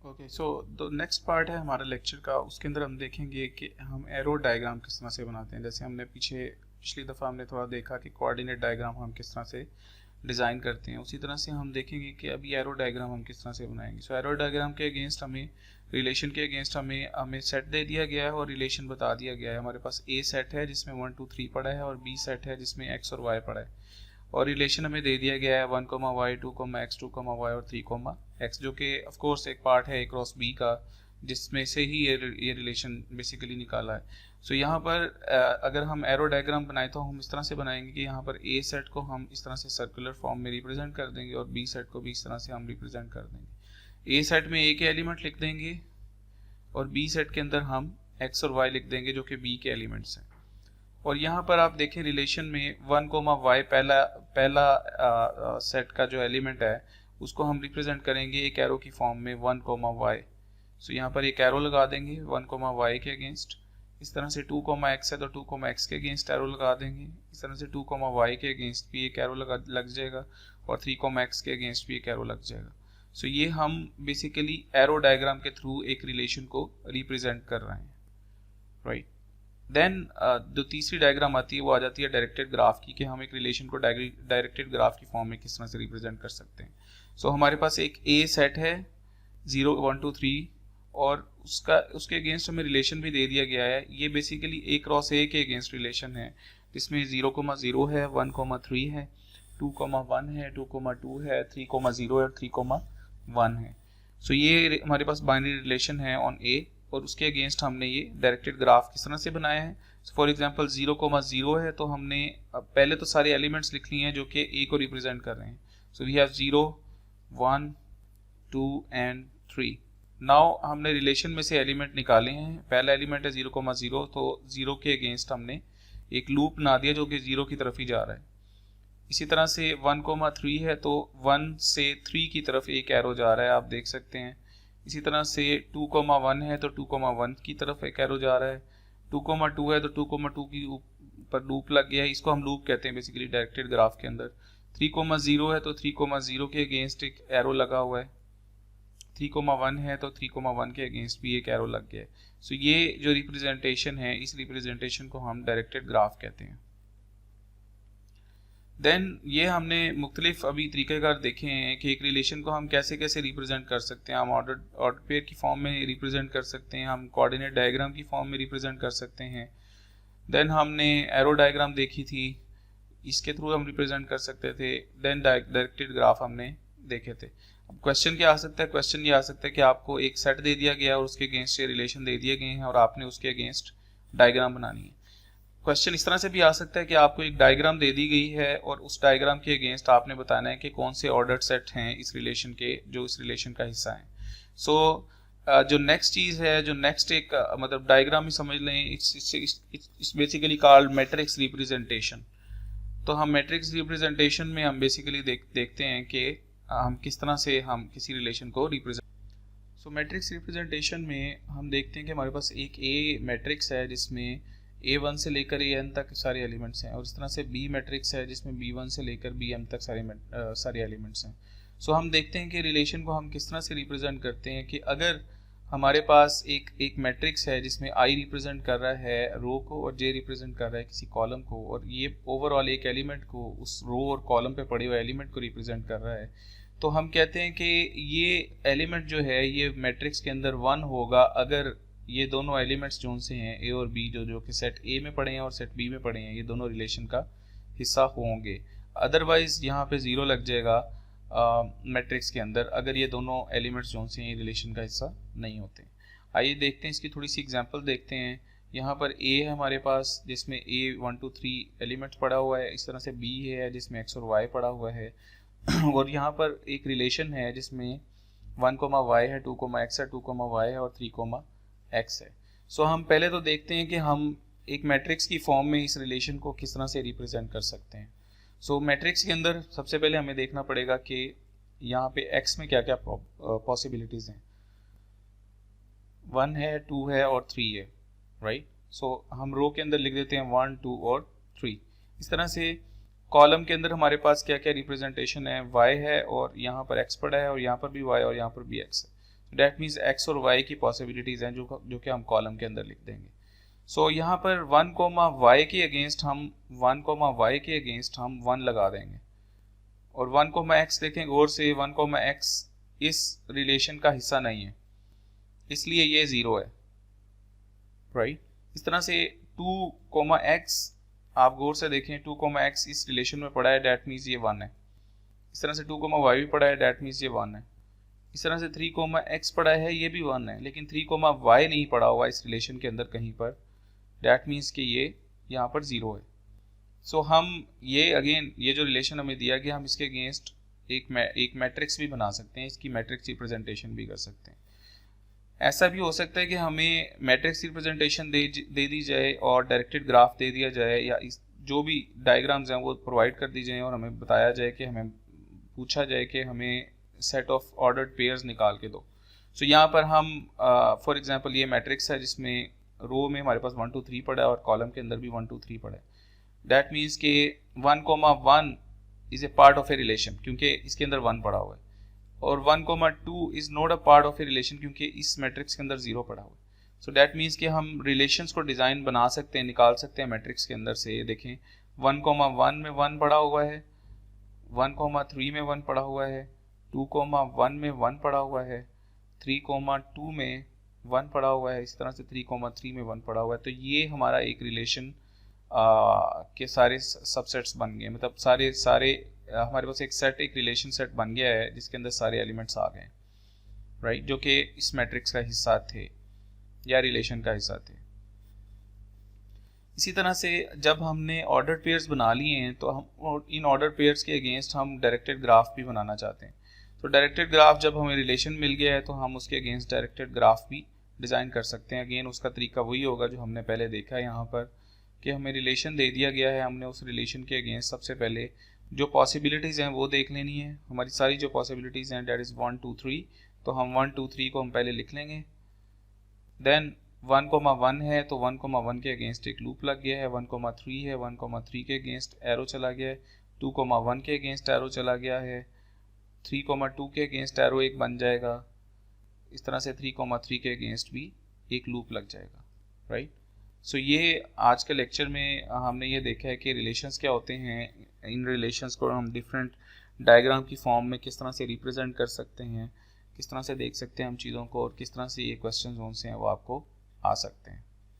Okay, so the next part है हमारा lecture का। उसके अंदर हम देखेंगे कि हम एरो डायग्राम किस तरह से बनाते हैं। जैसे हमने पिछली दफ़ा हमने थोड़ा देखा कि कोऑर्डिनेट डायग्राम हम किस तरह से डिज़ाइन करते हैं, उसी तरह से हम देखेंगे कि अभी एरो डायग्राम हम किस तरह से बनाएंगे। सो एरो डायग्राम के अगेंस्ट हमें रिलेशन के अगेंस्ट हमें सेट दे दिया गया है और रिलेशन बता दिया गया है। हमारे पास ए सेट है जिसमें 1 2 3 पड़ा है और बी सेट है जिसमें एक्स और वाई पड़ा है, और रिलेशन हमें दे दिया गया है 1 y 2 x 2 y और 3 x, जो कि ऑफ कोर्स एक पार्ट है ए क्रॉस बी का, जिसमें से ही ये रिलेशन बेसिकली निकाला है। सो यहाँ पर अगर हम एरो डायग्राम बनाए तो हम इस तरह से बनाएंगे कि यहाँ पर ए सेट को हम इस तरह से सर्कुलर फॉर्म में रिप्रेजेंट कर देंगे और बी सेट को भी इस तरह से हम रिप्रेजेंट कर देंगे। ए सेट में ए के एलिमेंट लिख देंगे और बी सेट के अंदर हम एक्स और वाई लिख देंगे जो कि बी के एलिमेंट्स हैं। और यहाँ पर आप देखें रिलेशन में 1 y पहला सेट का जो एलिमेंट है उसको हम रिप्रेजेंट करेंगे एक एरो की फॉर्म में 1 y। सो यहाँ पर एक एरो लगा देंगे 1 y के अगेंस्ट। इस तरह से 2 x है तो 2 x के अगेंस्ट एरो लगा देंगे। इस तरह से 2 y के अगेंस्ट भी एक एरो लग जाएगा और 3 x के अगेंस्ट भी एक एरो लग जाएगा। सो ये हम बेसिकली एरो डायग्राम के थ्रू एक रिलेशन को रिप्रेजेंट कर रहे हैं, राइट। देन जो तीसरी डायग्राम आती है वो आ जाती है डायरेक्टेड ग्राफ की, कि हम एक रिलेशन को डायरेक्टेड ग्राफ की फॉर्म में किस तरह से रिप्रेजेंट कर सकते हैं। सो हमारे पास एक ए सेट है 0 1 2 3 और उसके अगेंस्ट हमें रिलेशन भी दे दिया गया है। ये बेसिकली ए क्रॉस ए के अगेंस्ट रिलेशन है, जिसमें 0 0 है, 1 3 है, 2 1 है, 2 2 है, 3 0 है और 3 1 है। सो ये हमारे पास बाइनरी रिलेशन है ऑन ए, और उसके अगेंस्ट हमने ये डायरेक्टेड ग्राफ किस तरह से बनाया है। फॉर एग्जांपल 0 0 है तो हमने पहले तो सारे एलिमेंट्स लिख लिए हैं जो कि ए को रिप्रेजेंट कर रहे हैं। So we have 0 1 2 and 3। Now हमने रिलेशन में से एलिमेंट निकाले हैं। पहला एलिमेंट है 0 0, तो 0 के अगेंस्ट हमने एक लूप बना दिया जो कि 0 की तरफ ही जा रहा है। इसी तरह से 1 3 है तो 1 से 3 की तरफ एक एरो जा रहा है, आप देख सकते हैं। इसी तरह से 2 1 है तो 2 1 की तरफ एक एरो जा रहा है। 2 2 है तो 2 2 की ऊपर लूप लग गया है, इसको हम लूप कहते हैं बेसिकली डायरेक्टेड ग्राफ के अंदर। 3 0 है तो 3 0 के अगेंस्ट एक एरो लगा हुआ है। 3 1 है तो 3 1 के अगेंस्ट भी एक एरो लग गया है। सो ये जो रिप्रेजेंटेशन है, इस रिप्रेजेंटेशन को हम डायरेक्टेड ग्राफ कहते हैं। देन ये हमने मुख्तलिफ अभी तरीक़ेकार देखे हैं कि एक रिलेशन को हम कैसे कैसे रिप्रेजेंट कर सकते हैं। हम ऑर्डर पेयर की फॉर्म में रिप्रेजेंट कर सकते हैं, हम कोऑर्डिनेट डायग्राम की फॉर्म में रिप्रेजेंट कर सकते हैं। देन हमने एरो डायग्राम देखी थी, इसके थ्रू हम रिप्रेजेंट कर सकते थे। देन डायरेक्टेड ग्राफ हमने देखे थे। अब क्वेश्चन क्या आ सकता है? क्वेश्चन ये आ सकता है कि आपको एक सेट दे दिया गया और उसके अगेंस्ट ये रिलेशन दे दिए गए हैं और आपने उसके अगेंस्ट डायग्राम बनानी है। क्वेश्चन इस तरह से भी आ सकता है कि आपको एक डायग्राम दे दी गई है और उस डायग्राम के अगेंस्ट आपने बताना है कि कौन से ऑर्डर्ड सेट हैं इस रिलेशन के जो इस रिलेशन का हिस्सा हैं। सो जो नेक्स्ट चीज़ है, जो नेक्स्ट एक मतलब डायग्राम ही समझ लें, it's basically called matrix representation. तो हम मैट्रिक्स रिप्रेजेंटेशन में हम बेसिकली देखते हैं कि हम किस तरह से हम किसी रिलेशन को रिप्रेजेंट। सो मैट्रिक्स रिप्रेजेंटेशन में हम देखते हैं कि हमारे पास एक ए मैट्रिक्स है जिसमें A1 से लेकर AN तक सारे एलिमेंट्स हैं, और इस तरह से B मैट्रिक्स है जिसमें B1 से लेकर BM तक सारे एलिमेंट्स हैं। सो हम देखते हैं कि रिलेशन को हम किस तरह से रिप्रेजेंट करते हैं कि अगर हमारे पास एक मैट्रिक्स है जिसमें I रिप्रेजेंट कर रहा है रो को और J रिप्रेजेंट कर रहा है किसी कॉलम को, और ये ओवरऑल एक एलिमेंट को उस रो और कॉलम पे पड़े हुए एलिमेंट को रिप्रेजेंट कर रहा है, तो हम कहते हैं कि ये एलिमेंट जो है ये मैट्रिक्स के अंदर 1 होगा अगर ये दोनों एलिमेंट्स जो से हैं ए और बी जो कि सेट ए में पड़े हैं और सेट बी में पड़े हैं, ये दोनों रिलेशन का हिस्सा होंगे। अदरवाइज यहाँ पे 0 लग जाएगा मैट्रिक्स के अंदर अगर ये दोनों एलिमेंट्स जो से हैं रिलेशन का हिस्सा नहीं होते। आइए देखते हैं इसकी थोड़ी सी एग्जांपल देखते हैं। यहाँ पर ए है हमारे पास जिसमें ए 1 2 3 एलिमेंट्स पड़ा हुआ है। इस तरह से बी है जिसमें एक्स और वाई पड़ा हुआ है और यहाँ पर एक रिलेशन है जिसमें 1 y है, 2 x है, 2 y है और 3 x है। सो हम पहले तो देखते हैं कि हम एक मैट्रिक्स की फॉर्म में इस रिलेशन को किस तरह से रिप्रेजेंट कर सकते हैं। सो मैट्रिक्स के अंदर सबसे पहले हमें देखना पड़ेगा कि यहाँ पे x में क्या क्या पॉसिबिलिटीज़ हैं। 1 है, 2 है और 3 है, राइट। सो हम रो के अंदर लिख देते हैं 1 2 और 3। इस तरह से कॉलम के अंदर हमारे पास क्या क्या रिप्रेजेंटेशन है, y है और यहाँ पर x पड़ा है और यहाँ पर भी y और यहाँ पर भी x है। डैट मीन्स एक्स और वाई की पॉसिबिलिटीज़ हैं जो कि हम कॉलम के अंदर लिख देंगे। सो यहाँ पर 1 कोमा वाई के अगेंस्ट हम 1 लगा देंगे, और 1 कोमा एक्स देखें गौर से, 1 कोमा एक्स इस रिलेशन का हिस्सा नहीं है, इसलिए ये 0 है, राइट। इस तरह से 2 कोमा एक्स, आप गौर से देखें 2 कोमा एक्स इस रिलेशन में पड़ा है, डैट मीन्स ये 1 है। इस तरह से 2 कोमा वाई भी पड़ा है, डैट मीन्स ये 1 है। इस तरह से 3 कोमा एक्स पड़ा है, ये भी 1 है, लेकिन 3 कोमा वाई नहीं पड़ा हुआ इस रिलेशन के अंदर कहीं पर, डैट मीन्स कि ये यहाँ पर 0 है। सो हम ये अगेन ये जो रिलेशन हमें दिया गया, हम इसके अगेंस्ट एक मैट्रिक्स भी बना सकते हैं, इसकी मैट्रिक्स रिप्रेजेंटेशन भी कर सकते हैं। ऐसा भी हो सकता है कि हमें मैट्रिक्स रिप्रेजेंटेशन दे दी जाए और डायरेक्टेड ग्राफ दे दिया जाए, या इस जो भी डायग्राम्स हैं वो प्रोवाइड कर दी जाए और हमें बताया जाए कि हमें पूछा जाए कि हमें सेट ऑफ ऑर्डर्ड पेयर्स निकाल के दो। सो यहाँ पर हम फॉर एग्जांपल ये मैट्रिक्स है जिसमें रो में हमारे पास 1 2 3 पड़ा है और कॉलम के अंदर भी 1 2 3 पड़ा है। दैट मीन्स कि 1 comma 1 is a part of a relation, क्योंकि इसके अंदर 1 पड़ा हुआ है, और 1 comma 2 is not a part of a relation, क्योंकि इस मैट्रिक्स के अंदर 0 पड़ा हुआ है। सो दैट मीन्स कि हम रिलेशंस को डिज़ाइन बना सकते हैं, निकाल सकते हैं मैट्रिक्स के अंदर से। देखें 1 कोमा 1 में 1 पड़ा हुआ है, 1 कोमा 3 में 1 पड़ा हुआ है, 2 कोमा 1 में 1 पड़ा हुआ है, 3 कोमा 2 में 1 पड़ा हुआ है, इस तरह से 3 कोमा 3 में 1 पड़ा हुआ है। तो ये हमारा एक रिलेशन के सारे सबसेट्स बन गए, मतलब सारे हमारे पास एक रिलेशन सेट बन गया है जिसके अंदर सारे एलिमेंट्स आ गए, राइट, जो कि इस मैट्रिक्स का हिस्सा थे या रिलेशन का हिस्सा थे। इसी तरह से जब हमने ऑर्डर पेयर्स बना लिए हैं तो हम इन ऑर्डर पेयर्स के अगेंस्ट हम डायरेक्टेड ग्राफ भी बनाना चाहते हैं। तो डायरेक्टेड ग्राफ जब हमें रिलेशन मिल गया है तो हम उसके अगेंस्ट डायरेक्टेड ग्राफ भी डिज़ाइन कर सकते हैं। अगेन उसका तरीका वही होगा जो हमने पहले देखा है यहाँ पर, कि हमें रिलेशन दे दिया गया है, हमने उस रिलेशन के अगेंस्ट सबसे पहले जो पॉसिबिलिटीज़ हैं वो देख लेनी है। हमारी सारी जो पॉसिबिलिटीज़ हैं डैट इज़ 1 2 3, तो हम 1 2 3 को हम पहले लिख लेंगे। देन 1 कोमा 1 है तो 1 कोमा 1 के अगेंस्ट एक लूप लग गया है, 1 कोमा 3 है, 1 कोमा 3 के अगेंस्ट एरो चला गया है, 2 कोमा 1 के अगेंस्ट एरो चला गया है, 3 कोमा 2 के अगेंस्ट एरो एक बन जाएगा, इस तरह से 3 कोमा 3 के अगेंस्ट भी एक लूप लग जाएगा, राइट। सो ये आज के लेक्चर में हमने ये देखा है कि रिलेशंस क्या होते हैं, इन रिलेशंस को हम डिफरेंट डायग्राम की फॉर्म में किस तरह से रिप्रेजेंट कर सकते हैं, किस तरह से देख सकते हैं हम चीज़ों को, और किस तरह से ये क्वेश्चन जोन से हैं वो आपको आ सकते हैं।